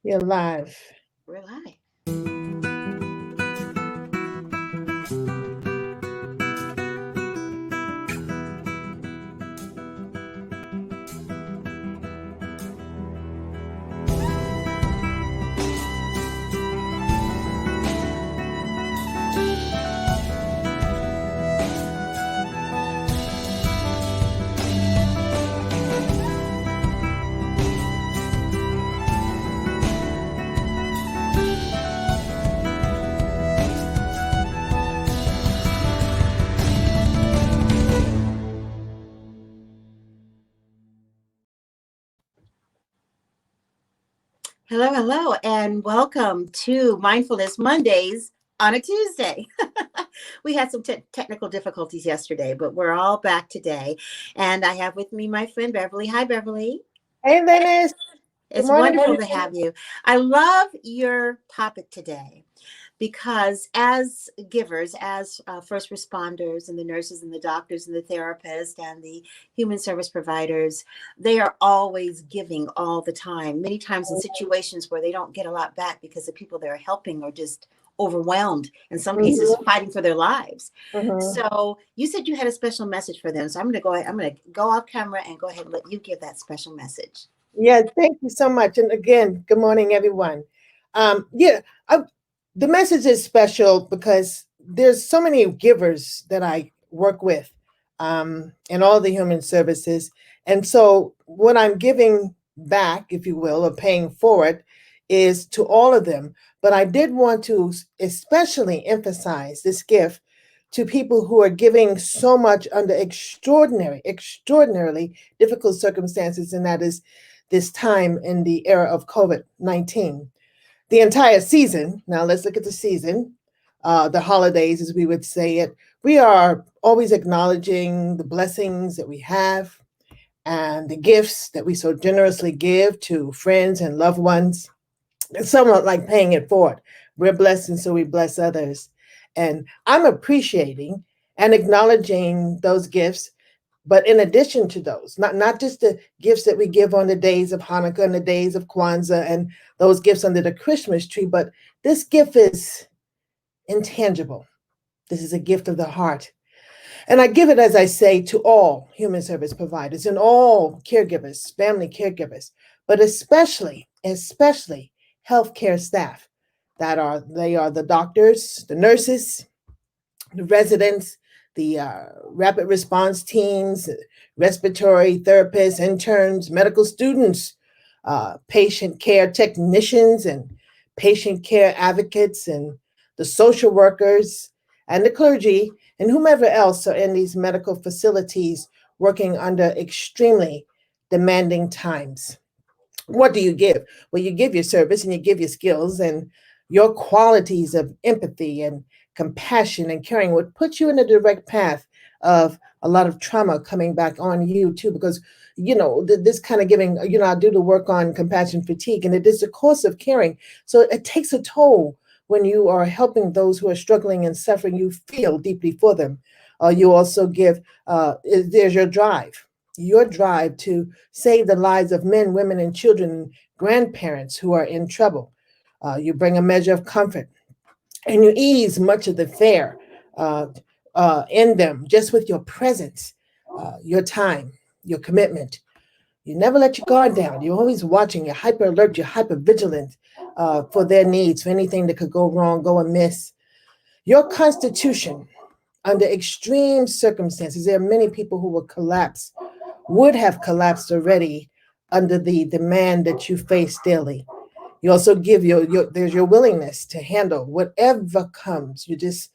You're live. We're live. Hello, hello, and welcome to Mindfulness Mondays on a Tuesday. We had some technical difficulties yesterday, but we're all back today. And I have with me my friend Beverly. Hi, Beverly. Hey, Dennis. Good It's morning. wonderful to have you. I love your topic today because as givers, as first responders and the nurses and the doctors and the therapists and the human service providers, they are always giving all the time, many times in situations where they don't get a lot back because the people they're helping are just overwhelmed, in some cases Mm-hmm. fighting for their lives. Mm-hmm. So you said you had a special message for them. So I'm going to go off camera and go ahead and let you give that special message. Yeah, thank you so much. And again, good morning, everyone. Yeah, the message is special because there's so many givers that I work with in all the human services. And so what I'm giving back, if you will, or paying forward, is to all of them. But I did want to especially emphasize this gift to people who are giving so much under extraordinarily difficult circumstances, and that is this time in the era of COVID-19. The entire season, now let's look at the season, the holidays, as we would say it, we are always acknowledging the blessings that we have and the gifts that we so generously give to friends and loved ones. It's somewhat like paying it forward. We're blessed, and so we bless others. And I'm appreciating and acknowledging those gifts. But in addition to those, not just the gifts that we give on the days of Hanukkah and the days of Kwanzaa and those gifts under the Christmas tree, but this gift is intangible. This is a gift of the heart. And I give it, as I say, to all human service providers and all caregivers, family caregivers, but especially healthcare staff they are the doctors, the nurses, the residents, the rapid response teams, respiratory therapists, interns, medical students, patient care technicians, and patient care advocates, and the social workers, and the clergy, and whomever else are in these medical facilities working under extremely demanding times. What do you give? Well, you give your service and you give your skills and your qualities of empathy and compassion and caring would put you in a direct path of a lot of trauma coming back on you too, because this kind of giving, I do the work on compassion fatigue, and it is a course of caring. So it takes a toll when you are helping those who are struggling and suffering. You feel deeply for them. You also give. There's your drive to save the lives of men, women, and children, and grandparents who are in trouble. You bring a measure of comfort and you ease much of the fear uh, in them just with your presence, your time, your commitment. You never let your guard down. You're always watching. You're hyper alert. You're hyper vigilant for their needs, for anything that could go wrong, go amiss. Your constitution, under extreme circumstances, there are many people who will collapse, would have collapsed already under the demand that you face daily. You also give there's your willingness to handle whatever comes. You're just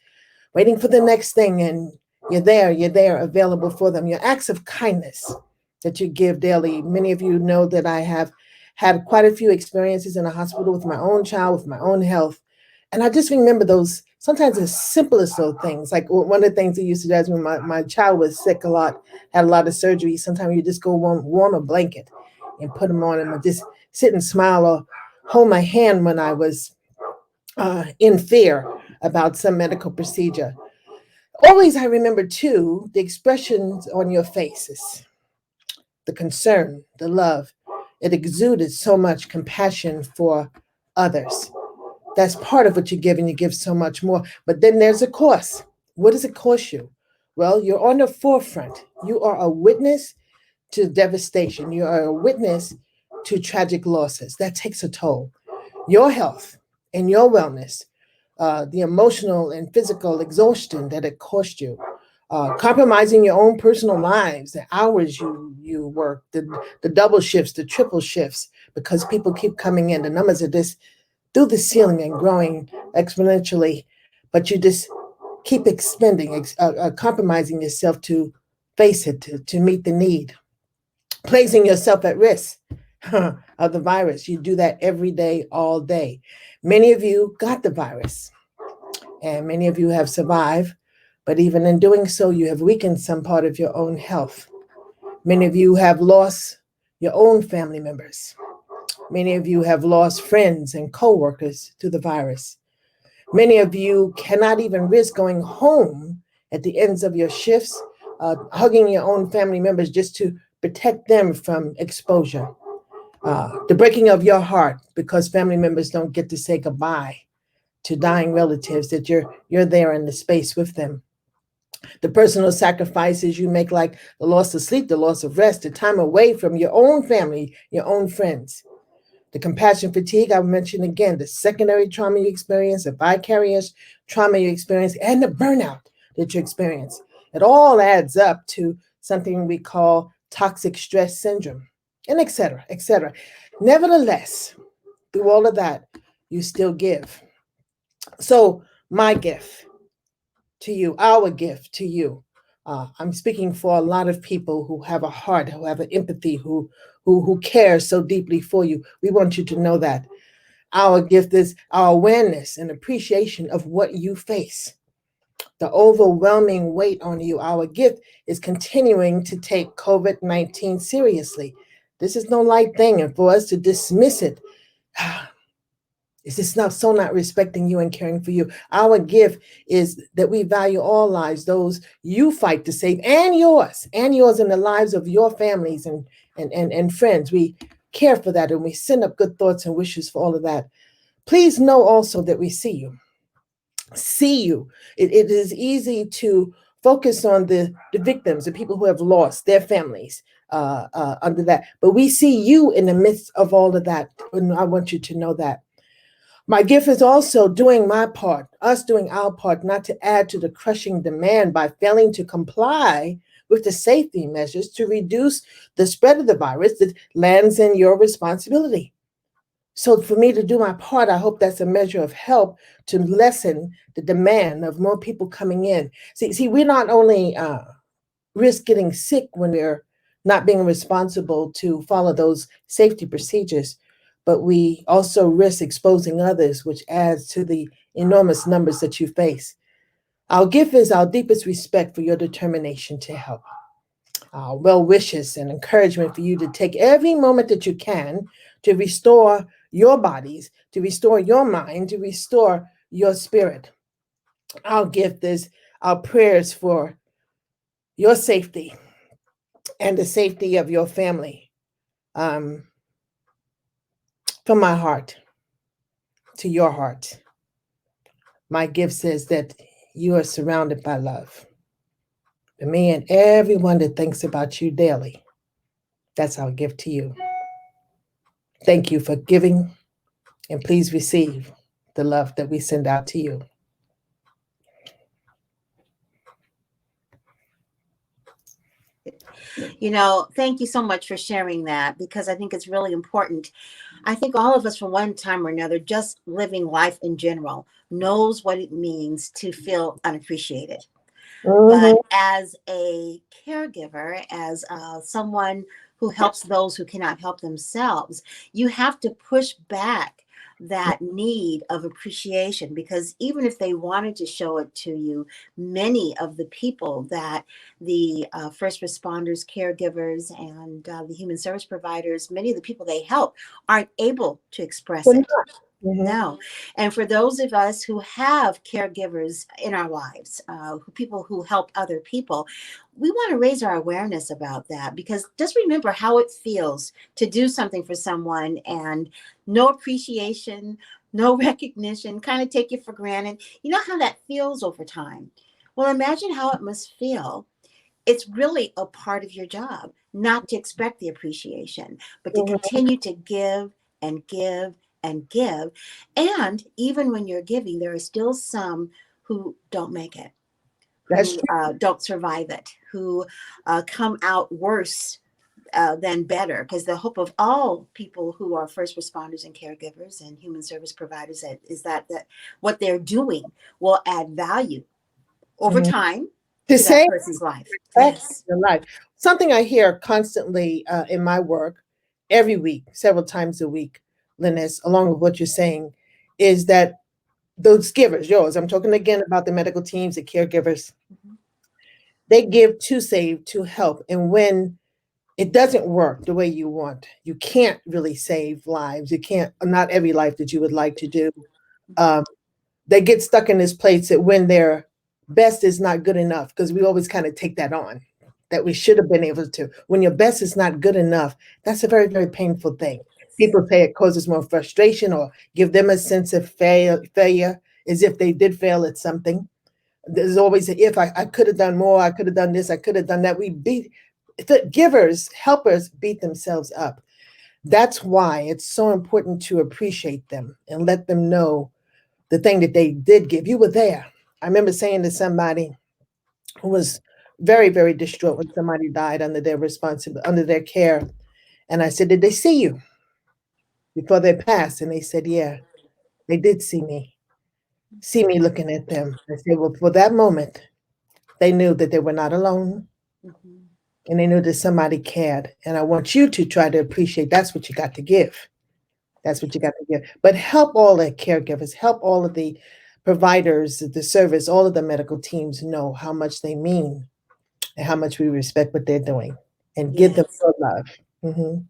waiting for the next thing, and you're there available for them. Your acts of kindness that you give daily. Many of you know that I have had quite a few experiences in a hospital with my own child, with my own health. And I just remember those sometimes the simplest of things. Like one of the things they used to do is when my child was sick a lot, had a lot of surgery, sometimes you just go warm a blanket and put them on him and just sit and smile or hold my hand when I was in fear about some medical procedure. Always, I remember too the expressions on your faces, the concern, the love. it exuded so much compassion for others. That's part of what you give, and you give so much more. But then there's a cost. What does it cost you? Well, you're on the forefront. You are a witness to devastation. You are a witness to tragic losses. That takes a toll. Your health and your wellness, the emotional and physical exhaustion that it cost you, compromising your own personal lives, the hours you work, the double shifts, the triple shifts, because people keep coming in. The numbers are just through the ceiling and growing exponentially, but you just keep expending, compromising yourself to face it, to meet the need, placing yourself at risk of the virus. You do that every day, all day. Many of you got the virus, and many of you have survived, but even in doing so, you have weakened some part of your own health. Many of you have lost your own family members. Many of you have lost friends and coworkers to the virus. Many of you cannot even risk going home at the ends of your shifts, hugging your own family members just to protect them from exposure. The breaking of your heart because family members don't get to say goodbye to dying relatives, that you're there in the space with them. The personal sacrifices you make, like the loss of sleep, the loss of rest, the time away from your own family, your own friends. The compassion fatigue, I mentioned again, the secondary trauma you experience, the vicarious trauma you experience, and the burnout that you experience. It all adds up to something we call toxic stress syndrome, and et cetera, et cetera. Nevertheless, through all of that, you still give. So my gift to you, our gift to you, I'm speaking for a lot of people who have a heart, who have an empathy, who care so deeply for you. We want you to know that our gift is our awareness and appreciation of what you face, the overwhelming weight on you. Our gift is continuing to take COVID-19 seriously. This is no light thing, and for us to dismiss it, it's just not respecting you and caring for you. Our gift is that we value all lives, those you fight to save, and yours, and the lives of your families and friends. We care for that, and we send up good thoughts and wishes for all of that. Please know also that we see you. See you. It is easy to focus on the victims, the people who have lost their families under that. But we see you in the midst of all of that, and I want you to know that. My gift is also doing my part, us doing our part, not to add to the crushing demand by failing to comply with the safety measures to reduce the spread of the virus that lands in your responsibility. So for me to do my part, I hope that's a measure of help to lessen the demand of more people coming in. See, we're not only risk getting sick when we're not being responsible to follow those safety procedures, but we also risk exposing others, which adds to the enormous numbers that you face. Our gift is our deepest respect for your determination to help. Our well wishes and encouragement for you to take every moment that you can to restore your bodies, to restore your mind, to restore your spirit. Our gift is our prayers for your safety and the safety of your family. From my heart to your heart, my gift says that you are surrounded by love. For me and everyone that thinks about you daily, that's our gift to you. Thank you for giving, and please receive the love that we send out to you. Thank you so much for sharing that, because I think it's really important. I think all of us, from one time or another, just living life in general, knows what it means to feel unappreciated. But Mhm. as a caregiver, as someone who helps those who cannot help themselves, you have to push back that need of appreciation, because even if they wanted to show it to you, many of the people that the first responders, caregivers, and the human service providers, many of the people they help aren't able to express We're it. not. Mhm. No. And for those of us who have caregivers in our lives, people who help other people, we want to raise our awareness about that, because just remember how it feels to do something for someone and no appreciation, no recognition, kind of take you for granted. You know how that feels over time. Well, imagine how it must feel. It's really a part of your job not to expect the appreciation, but to Mhm. continue to give and give and give. And even when you're giving, there are still some who don't make it, That's who true. don't survive it, who come out worse than better. Because the hope of all people who are first responders and caregivers and human service providers is that what they're doing will add value over Mhm. time To to that say person's life. back in Yes. your life. Something I hear constantly in my work every week, several times a week, Linus, along with what you're saying, is that those givers, yours, I'm talking again about the medical teams, the caregivers, Mhm. they give to save, to help. And when it doesn't work the way you want, you can't really save lives. You can't, not every life that you would like to do. Um, they get stuck in this place that when their best is not good enough, because we always kind of take that on, that we should have been able to. When your best is not good enough, that's a very, very painful thing. People say it causes more frustration or give them a sense of failure, as if they did fail at something. There's always a if. I could have done more, I could have done this, I could have done that. We beat the givers, helpers beat themselves up. That's why it's so important to appreciate them and let them know the thing that they did give. You were there. I remember saying to somebody who was very, very distraught when somebody died under their responsibility, under their care. And I said, did they see you before they passed? And they said, yeah, they did see me looking at them. I said, well, for that moment, they knew that they were not alone Mhm. and they knew that somebody cared. And I want you to try to appreciate that's what you got to give. That's what you got to give. But help all the caregivers, help all of the providers, the service, all of the medical teams know how much they mean and how much we respect what they're doing and give them Yes. your love. Mhm,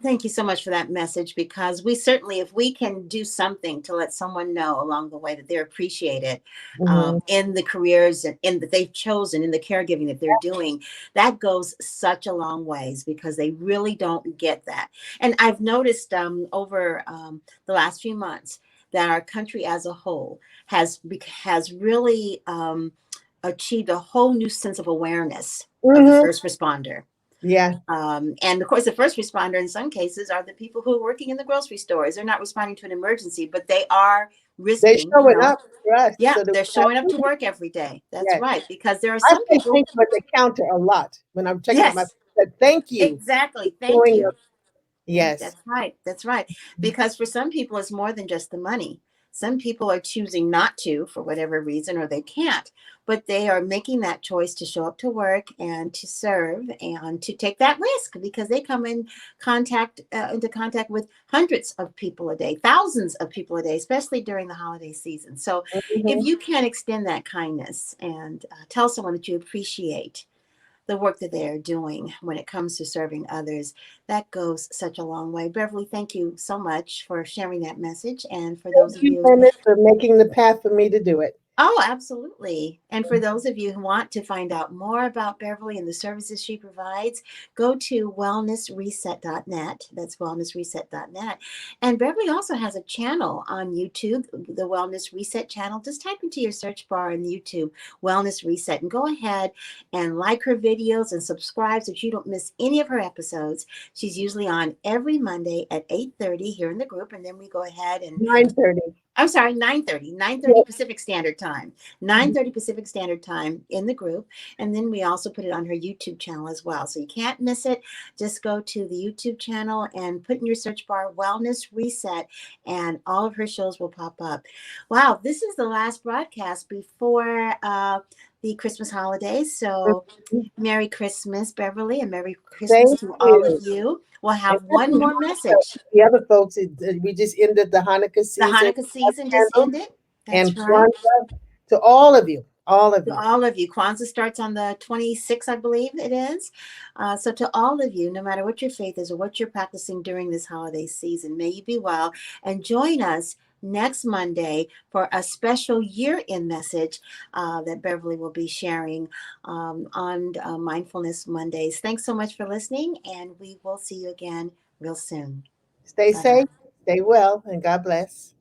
Thank you so much for that message, because we certainly, if we can do something to let someone know along the way that they're appreciated mhm, in the careers and that they've chosen in the caregiving that they're doing, that goes such a long ways, because they really don't get that. And I've noticed over the last few months that our country as a whole has really achieved a whole new sense of awareness of the mhm. first responder. Yeah, And of course, the first responder in some cases are the people who are working in the grocery stores. They're not responding to an emergency, but they are they're risking, showing up for us yeah, so that they're we have showing up to food. work every day. That's Yes. right. Because there are I some say people, thank you at the counter a lot when I'm checking out my yes, food. Thank you exactly. for Thank showing up. you. Yes. That's right. That's right. Because for some people, it's more than just the money. Some people are choosing not to for whatever reason, or they can't, but they are making that choice to show up to work and to serve and to take that risk, because they come in into contact with hundreds of people a day, thousands of people a day, especially during the holiday season. So if Mhm. you can extend that kindness and tell someone that you appreciate the work that they are doing when it comes to serving others, that goes such a long way. Beverly, thank you so much for sharing that message. And for those Thank of you, you, Bennett, for making the path for me to do it. oh, absolutely. And for those of you who want to find out more about Beverly and the services she provides, go to wellnessreset.net. That's wellnessreset.net. And Beverly also has a channel on YouTube, the Wellness Reset channel. Just type into your search bar in YouTube, Wellness Reset, and go ahead and like her videos and subscribe so that you don't miss any of her episodes. She's usually on every Monday at 8:30 here in the group. And then we go ahead and 9:30. I'm sorry, 9:30, nine thirty Yes. Pacific Standard Time, 9:30 Pacific Standard Time in the group. And then we also put it on her YouTube channel as well. So you can't miss it. Just go to the YouTube channel and put in your search bar Wellness Reset, and all of her shows will pop up. Wow, this is the last broadcast before the Christmas holidays. So Mhm. Merry Christmas, Beverly, and Merry Christmas Thank to all of you. you. We'll And have happy one more Hanukkah message. to the other folks. We just ended the Hanukkah The season. Hanukkah season just Candles ended. and That's right. Kwanzaa to all of you. all of To you. all of you. Kwanzaa starts on the 26th, I believe it is. So to all of you, no matter what your faith is or what you're practicing during this holiday season, may you be well and join us next Monday for a special year-end message that Beverly will be sharing on Mindfulness Mondays. Thanks so much for listening, and we will see you again real soon. Stay Bye-bye. safe, stay well, and God bless.